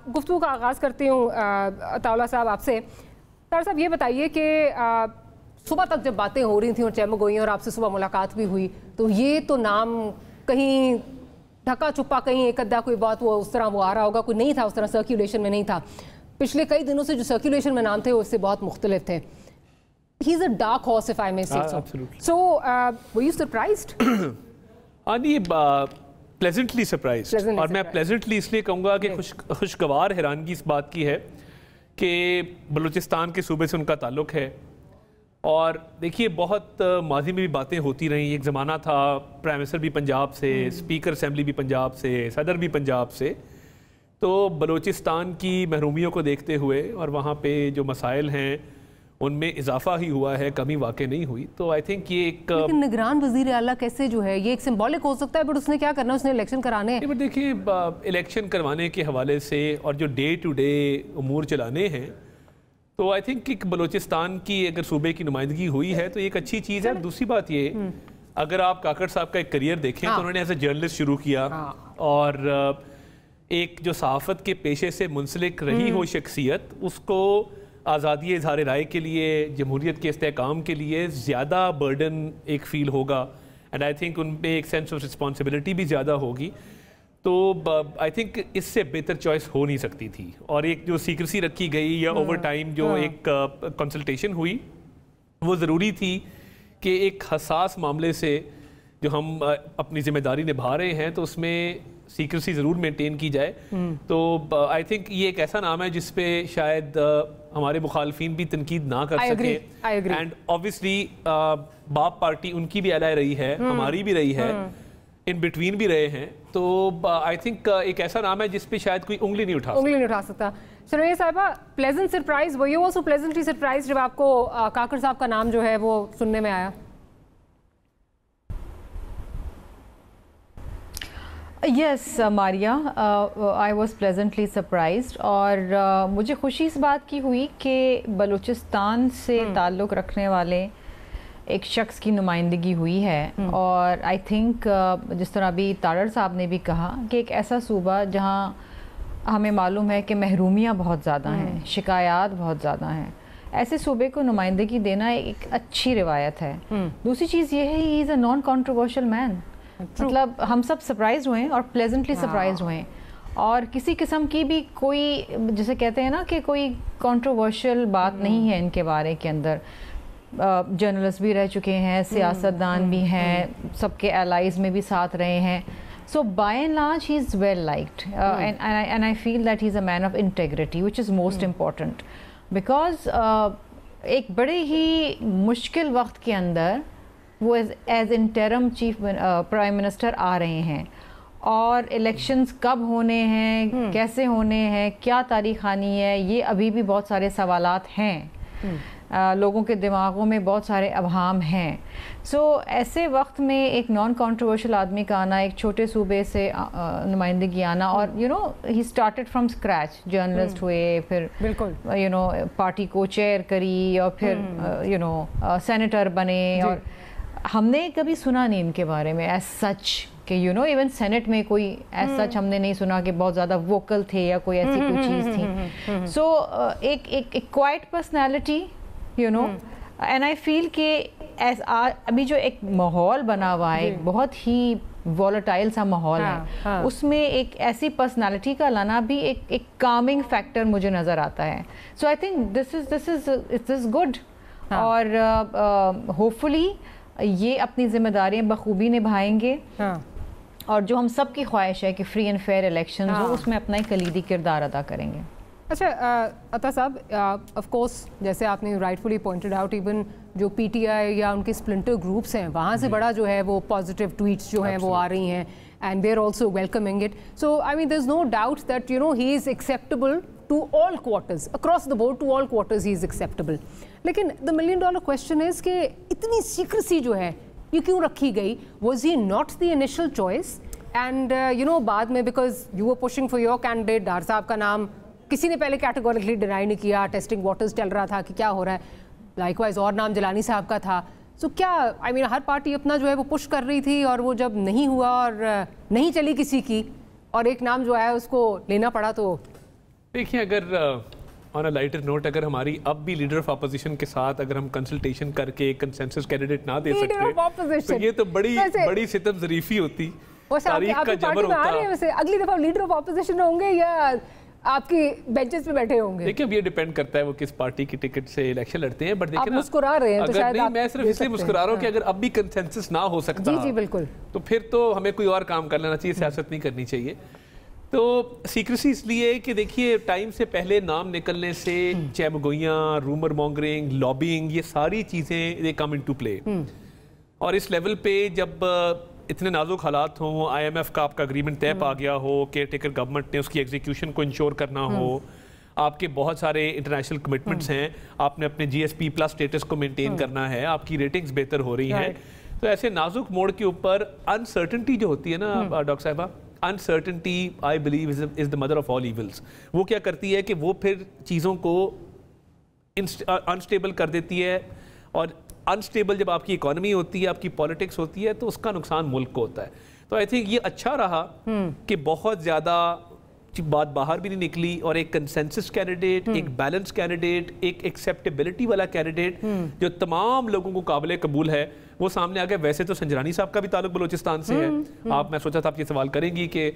گفتگو کا آغاز کرتی ہوں عطاءاللہ صاحب آپ سے. طاہر صاحب یہ بتائیے کہ صبح تک جب باتیں ہو رہی تھیں اور چمک گئی اور آپ سے صبح ملاقات بھی ہوئی تو یہ تو نام کہیں ڈھکا چھپا کہیں ایک ادھا کوئی بات وہ اس طرح وہ آ رہا ہوگا, کوئی نہیں تھا اس طرح سرکولیشن میں نہیں تھا. پچھلے کئی دنوں سے جو سرکولیشن میں نام تھے وہ اس سے بہت مختلف تھے. He's a dark horse if I may say so. Absolutely. So, were you surprised? ہاں جی, پلیزنٹلی سرپرائز. اور میں پلیزنٹلی اس لیے کہوں گا کہ خوشگوار حیرانگی اس بات کی ہے کہ بلوچستان کے صوبے سے ان کا تعلق ہے. اور دیکھیے بہت ماضی میں بھی باتیں ہوتی رہیں. ایک زمانہ تھا پرائم منسٹر بھی پنجاب سے, اسپیکر اسمبلی بھی پنجاب سے, صدر بھی پنجاب سے. تو بلوچستان کی محرومیوں کو دیکھتے ہوئے اور وہاں پہ جو مسائل ہیں ان میں اضافہ ہی ہوا ہے, کمی واقع نہیں ہوئی. تو آئی تھنک یہ ایک لیکن نگران وزیر اعلیٰ کیسے جو ہے یہ ایک سمبولک ہو سکتا ہے, بٹ اس نے کیا کرنا, اس نے الیکشن کرانے ہیں. دیکھیے الیکشن کروانے کے حوالے سے اور جو ڈے ٹو ڈے امور چلانے ہیں تو آئی تھنک کہ بلوچستان کی اگر صوبے کی نمائندگی ہوئی ہے تو ایک اچھی چیز ہے. دوسری بات یہ, اگر آپ کاکڑ صاحب کا ایک کریئر دیکھیں تو انہوں نے ایز اے جرنلسٹ شروع کیا اور ایک جو صحافت کے پیشے سے منسلک رہی ہو شخصیت, اس کو آزادی اظہار رائے کے لیے, جمہوریت کے استحکام کے لیے زیادہ برڈن ایک فیل ہوگا. اینڈ آئی تھنک ان پہ ایک سینس آف رسپانسبلٹی بھی زیادہ ہوگی. تو آئی تھنک اس سے بہتر چوائس ہو نہیں سکتی تھی. اور ایک جو سیکریسی رکھی گئی یا اوور ٹائم جو ایک کنسلٹیشن ہوئی وہ ضروری تھی کہ ایک حساس معاملے سے جو ہم اپنی ذمہ داری نبھا رہے ہیں تو اس میں سیکریسی ضرور مینٹین کی جائے. تو آئی تھنک یہ ایک ایسا نام ہے جس پہ شاید ہمارے مخالفین بھی تنقید نہ کر سکے. اینڈ اوبیسلی باپ پارٹی ان کی بھی ایلائی رہی ہے, ہماری بھی رہی ہے, ان بٹوین بھی رہے ہیں. تو آئی تھنک ایک ایسا نام ہے جس پہ شاید کوئی انگلی نہیں اٹھا سکتا. سنیے صاحبہ, pleasant surprise, were you also pleasantly surprised جب آپ کو کاکڑ صاحب کا نام جو ہے وہ سننے میں آیا؟ Yes Maria, I was pleasantly surprised. اور مجھے خوشی اس بات کی ہوئی کہ بلوچستان سے تعلق رکھنے والے ایک شخص کی نمائندگی ہوئی ہے. اور آئی تھنک جس طرح ابھی طاہر صاحب نے بھی کہا کہ ایک ایسا صوبہ جہاں ہمیں معلوم ہے کہ محرومیاں بہت زیادہ ہیں, شکایات بہت زیادہ ہیں, ایسے صوبے کو نمائندگی دینا ایک اچھی روایت ہے. دوسری چیز یہ ہے ہی از اے نان کنٹروورشل مین. مطلب ہم سب سرپرائز ہوئے اور پلیزنٹلی سرپرائز ہوئے, اور کسی قسم کی بھی کوئی جسے کہتے ہیں نا کہ کوئی کنٹروورشل بات نہیں ہے ان کے بارے کے اندر. جرنلسٹ بھی رہ چکے ہیں, سیاستدان بھی ہیں, سب کے الائز میں بھی ساتھ رہے ہیں. So by and large he is well liked and I feel that he is a man of integrity which is most important. Because ایک بڑے ہی مشکل وقت کے اندر وہ as interim chief prime minister آ رہے ہیں, اور الیکشنز کب ہونے ہیں, کیسے ہونے ہیں, کیا تاریخ آنی ہے, یہ ابھی بھی بہت سارے سوالات ہیں. لوگوں کے دماغوں میں بہت سارے ابہام ہیں. سو ایسے وقت میں ایک نان کنٹروورشل آدمی کا آنا, ایک چھوٹے صوبے سے نمائندگی آنا, اور you know he started from scratch, journalist ہوئے, پھر یو نو پارٹی کو چیئر کری, اور پھر یو نو سینیٹر بنے. اور ہم نے کبھی سنا نہیں ان کے بارے میں ایز سچ کہ یو نو ایون سینٹ میں کوئی ایز سچ ہم نے نہیں سنا کہ بہت زیادہ ووکل تھے یا کوئی ایسی کوئی چیز تھی. سو ایک quite personality you know, and I feel کہ ایز ابھی جو ایک ماحول بنا ہوا ہے, بہت ہی والیٹائل سا ماحول ہے, اس میں ایک ایسی پرسنالٹی کا لانا بھی ایک کامنگ فیکٹر مجھے نظر آتا ہے. So I think this is good, اور ہوپ فلی یہ اپنی ذمہ داریاں بخوبی نبھائیں گے. اور جو ہم سب کی خواہش ہے کہ فری اینڈ فیئر الیکشنز ہو, اس میں اپنا ہی کلیدی کردار ادا کریں گے. اچھا عطا صاحب, آف کورس جیسے آپ نے رائٹ فلی پوائنٹڈ آؤٹ, ایون جو پی ٹی آئی یا ان کے اسپلنٹر گروپس ہیں وہاں سے بڑا جو ہے وہ پازیٹیو ٹویٹس جو ہیں وہ آ رہی ہیں, and they are also welcoming it. So I mean there is no doubt that you know he is acceptable to all quarters, across the board to all quarters he is acceptable. لیکن the $1 million question is کہ اتنی secrecy جو ہے یہ کیوں رکھی گئی؟ was he not the initial choice? and you know بعد میں because you were pushing for your candidate, Dar صاحب کا نام کسی نے پہلے کیٹیگوریکلی ڈینائی نہیں کیا, ٹیسٹنگ واٹرز چل رہا تھا کہ کیا ہو رہا ہے. لائک وائز اور نام جلانی صاحب کا تھا. سو کیا آئی مین ہر پارٹی اپنا جو ہے وہ پش کر رہی تھی, اور وہ جب نہیں ہوا اور نہیں چلی کسی کی, اور ایک نام جو ہے اس کو لینا پڑا, تو देखिए, अगर ऑन अ लाइटर नोट, अगर हमारी अब भी लीडर ऑफ अपोजिशन के साथ अगर हम कंसल्टेशन करके कंसेंसस कैंडिडेट ना दे सकते तो ये तो बड़ी सितम ज़रीफी होती, तारीख का जबर होता। अगली दफा लीडर ऑफ अपोजिशन होंगे या आपकी बेंचेस पे बैठे होंगे? देखिए, अब ये डिपेंड करता है वो किस पार्टी की टिकट से इलेक्शन लड़ते हैं। बट देखिए ना, मुस्कुरा रहे हैं तो शायद नहीं, मैं सिर्फ इसलिए मुस्कुरा रहा हूँ कि अगर अब भी कंसेंसस ना हो सकता, जी बिल्कुल, तो फिर तो हमें कोई और काम कर लेना चाहिए, सियासत नहीं करनी चाहिए। तो सीक्रेसी इसलिए कि देखिए, टाइम से पहले नाम निकलने से चैमगोइयाँ, रूमर मॉन्गरिंग, लॉबिंग, ये सारी चीज़ें दे कम इनटू प्ले। और इस लेवल पे जब इतने नाजुक हालात हों, IMF का आपका अग्रीमेंट तय पा गया हो, केयर टेकर गवर्नमेंट ने उसकी एग्जीक्यूशन को इंश्योर करना हो, आपके बहुत सारे इंटरनेशनल कमिटमेंट्स हैं, आपने अपने GSP+ स्टेटस को मेंटेन करना है, आपकी रेटिंग्स बेहतर हो रही हैं, तो ऐसे नाजुक मोड़ के ऊपर अनसर्टनिटी जो होती है ना डॉक्टर साहिबा, uncertainty I believe is the mother of all evils. वो क्या करती है कि वो फिर चीज़ों को अनस्टेबल कर देती है, और अनस्टेबल जब आपकी इकोनॉमी होती है, आपकी पॉलिटिक्स होती है, तो उसका नुकसान मुल्क को होता है। तो आई थिंक ये अच्छा रहा कि बहुत ज़्यादा बात बाहर भी नहीं निकली, और एक कंसेंसस कैंडिडेट, एक बैलेंस कैंडिडेट, एक एक्सेप्टेबिलिटी वाला कैंडिडेट जो तमाम लोगों को काबिल कबूल है, वो सामने आ गया। वैसे तो संजरानी साहब का भी ताल्लुक बलोचिस्तान से है। मैं सोचा था आप ये सवाल करेंगी कि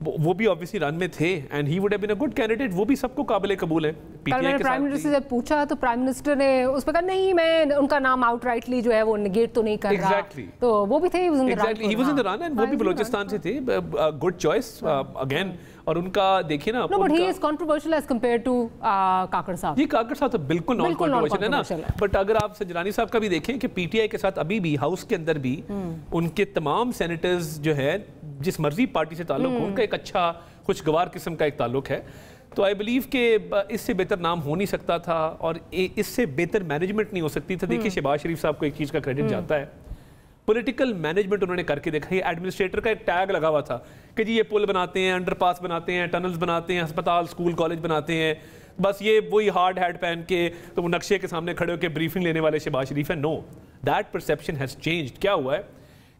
वो भी ऑब्वियसली रन में थे, and he would have been a good candidate. वो भी सबको काबिल कबूल है। मैंने प्राइम मिनिस्टर से जब पूछा तो प्राइम मिनिस्टर ने उस पर कहा नहीं, मैं उनका नाम आउटराइटली जो है वो नेगेट तो नहीं कर रहा। तो वो भी थे, he was in the run, and वो भी बलोचिस्तान से थे। Good choice again. और उनका देखिए ना, but he is controversial as compared to Kakar साहब। जी, काकड़ साहब तो बिल्कुल नॉन कंट्रोवर्शियल है ना। बट अगर आप संजरानी साहब का भी देखें कि PTI के साथ अभी भी हाउस के अंदर भी उनके तमाम सेनेटर्स जो है, जिस मर्जी पार्टी से ताल्लुक हो, उनका एक अच्छा खुशगवार किस्म का एक ताल्लुक है। तो आई बिलीव कि इससे बेहतर नाम हो नहीं सकता था, और इससे बेहतर मैनेजमेंट नहीं हो सकती थी। देखिए, शहबाज शरीफ साहब को एक चीज़ का क्रेडिट जाता है, पॉलिटिकल मैनेजमेंट उन्होंने करके देखा। ये एडमिनिस्ट्रेटर का एक टैग लगा हुआ था कि जी ये पुल बनाते हैं, अंडरपास बनाते हैं, टनल्स बनाते हैं, अस्पताल, स्कूल, कॉलेज बनाते हैं, बस ये वही हार्ड हैट पहन के तो वो नक्शे के सामने खड़े होकर ब्रीफिंग लेने वाले शहबाज शरीफ है। No, that perception has changed. क्या हुआ है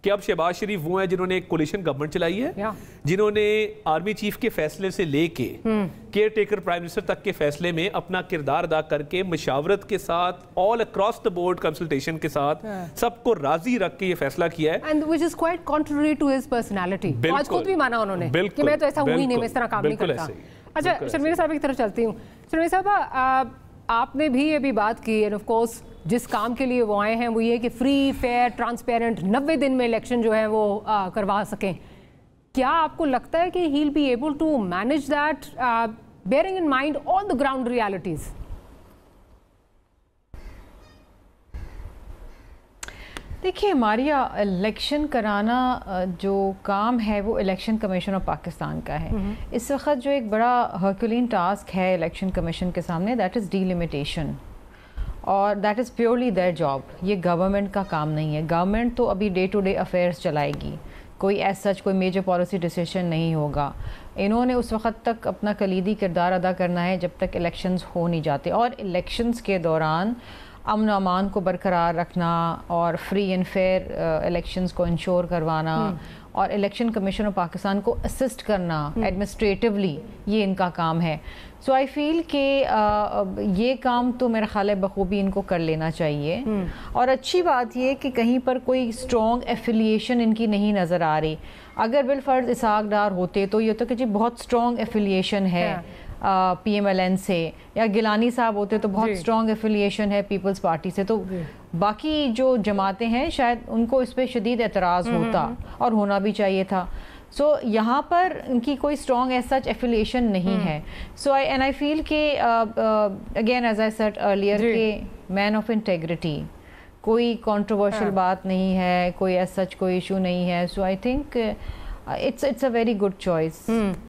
कि अब शहबाज शरीफ वो है जिन्होंने एक कोलिशन गवर्नमेंट चलाई है, जिन्होंने आर्मी चीफ के फैसले से लेके केयर टेकर प्राइम मिनिस्टर तक के फैसले में अपना किरदार अदा करके मशावरत के साथ, all across the board consultation के साथ सबको राजी रख के ये फैसला किया है, and which is quite contrary to his personality. आज खुद भी माना उन्होंने कि मैं तो ऐसा हूं ही नहीं, मैं इस तरह काम नहीं करता। अच्छा, शर्मिला साहब की तरफ चलती हूँ। शर्मिला साहब, आपने भी ये भी बात की, एंड ऑफ कोर्स जिस काम के लिए वो आए हैं वो ये कि फ्री, फेयर, ट्रांसपेरेंट 90 दिन में इलेक्शन जो है वो करवा सकें। क्या आपको लगता है कि he will be able to manage that, bearing in mind all the ground realities? देखिए, मारिया, इलेक्शन कराना जो काम है वो इलेक्शन कमीशन ऑफ पाकिस्तान का है। इस वक्त जो एक बड़ा हर्कुलिन टास्क है इलेक्शन कमीशन के सामने, दैट इज़ डीलिमिटेशन, और that is purely their job. ये गवर्नमेंट का काम नहीं है। गवर्नमेंट तो अभी डे टू डे अफेयर्स चलाएगी, कोई एज सच कोई मेजर पॉलिसी डिसीजन नहीं होगा। इन्होंने उस वक्त तक अपना कलीदी किरदार अदा करना है जब तक इलेक्शंस हो नहीं जाते, और इलेक्शंस के दौरान अमन अमान को बरकरार रखना और फ्री एंड फेयर इलेक्शंस को इंश्योर करवाना और इलेक्शन कमीशन ऑफ पाकिस्तान को असिस्ट करना एडमिनिस्ट्रेटिवली, ये इनका काम है। सो आई फील कि ये काम तो मेरा ख्याल है बखूबी इनको कर लेना चाहिए। और अच्छी बात ये कि कहीं पर कोई स्ट्रॉन्ग एफिलिएशन इनकी नहीं नज़र आ रही। अगर बिलफर्ज इसहाक डार होते तो ये होता कि जी बहुत स्ट्रॉन्ग एफिलिएशन है PMLN से, या गिलानी साहब होते तो बहुत स्ट्रॉन्ग एफिलिएशन है पीपल्स पार्टी से, तो बाकी जो जमातें हैं शायद उनको इस पर शदीद एतराज़ होता और होना भी चाहिए था। सो यहाँ पर इनकी कोई स्ट्रॉन्ग एज सच एफिलिएशन नहीं है। सो आई फील के again as I said earlier के मैन ऑफ इंटेग्रिटी, कोई कंट्रोवर्शियल बात नहीं है, कोई एज सच कोई इशू नहीं है। So I think it's a very good choice.